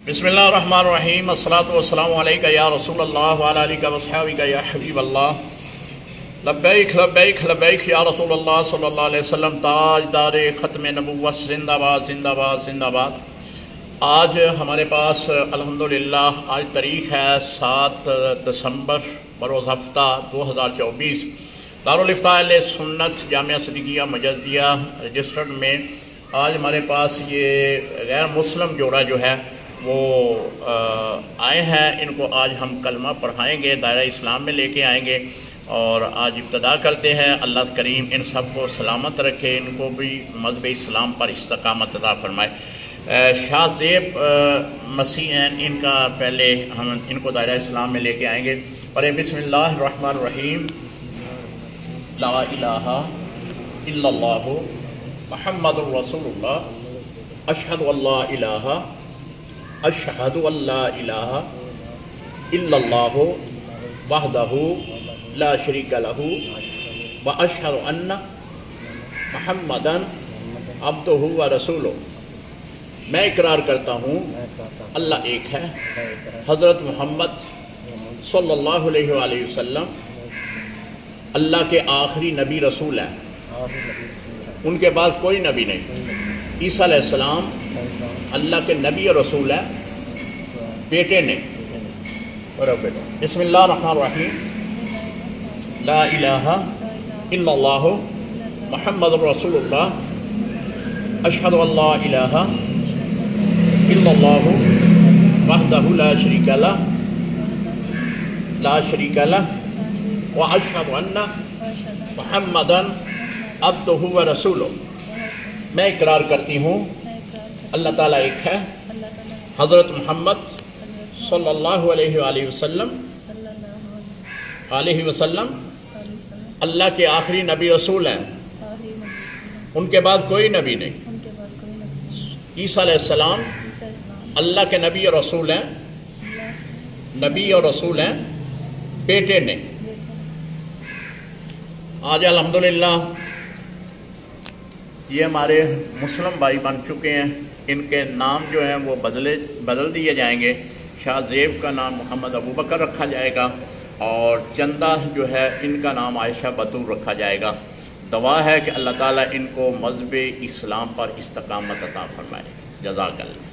बिस्मिल्लाह रहमान रहीम अस्सलातु वस्सलामु अलैका या रसूल अल्लाह व अला आलिका व अस्हाबिका या हबीब अल्लाह लब्बैक लब्बैक लब्बैक या रसूल अल्लाह सल्लल्लाहु अलैहि वसल्लम ताजदार ख़त्म नबुव्वत जिंदाबाद जिंदाबाद जिंदाबाद। आज हमारे पास अल्हम्दुलिल्लाह आज तारीख़ है 7 दिसंबर बरोज़ हफ्ता 2024। दारुल इफ्ता अहले सुन्नत जामिया सिद्दीकिया मजदिया रजिस्टर्ड में आज हमारे पास ये गैर मुस्लिम जोड़ा जो है वो आए हैं। इनको आज हम कलमा पढ़ाएंगे, दायरा इस्लाम में लेके आएंगे और आज इब्तदा करते हैं। अल्लाह करीम इन सब को सलामत रखे, इनको भी मज़हब इस्लाम पर इस्तकामत अता फरमाए। शाह ज़ेब मसीह हैं, इनका पहले हम इनको दायरा इस्लाम में लेके आएंगे। और बिस्मिल्लाहिर रहमानिर रहीम। ला इलाहा इल्लल्लाहु मुहम्मदुर रसूलुल्लाह अशहदु अल्ला इलाहा अशहदु अल्ला इलाहा इल्लल्लाहु वहदहु ला शरीका लहू व अशहदु अन्ना मुहम्मदन अब्दुहु व रसूलुहु। मैं इकरार करता हूँ अल्लाह एक है, हज़रत मोहम्मद सल्लल्लाहु अलैहि वसल्लम अल्लाह के आखिरी नबी रसूल हैं, उनके बाद कोई नबी नहीं। ईसा अलैहिस्सलाम अल्लाह के नबी और रसूल हैं, बेटे ने। बिस्मिल्लाह रहमान रहीम। ला इलाहा इल्लल्लाहु मुहम्मदुर रसूलुल्लाह अशहदु अल्ला इलाहा इल्लल्लाहु वहदहु ला शरीका लह व अशहदु अन्ना मुहम्मदन अब्दुहु व रसूलुहु। मैं इकरार करती हूँ अल्लाह ताला एक है, हज़रत मोहम्मद सल्लल्लाहु अलैहि वसल्लम अल्लाह के आखिरी नबी रसूल हैं, उनके बाद कोई नबी नहीं। ईसा अलैहिस्सलाम अल्लाह के नबी और रसूल हैं, नबी और रसूल हैं, बेटे ने। आज अल्हम्दुलिल्लाह ये हमारे मुस्लिम भाई बन चुके हैं। इनके नाम जो हैं वो बदल दिए जाएंगे। शाह ज़ेब का नाम मोहम्मद अबू बकर रखा जाएगा और चंदा जो है इनका नाम आयशा बतूर रखा जाएगा। दुआ है कि अल्लाह ताला इनको मज़हब इस्लाम पर इस्तकामत अता फरमाए। जज़ाकल्लाह।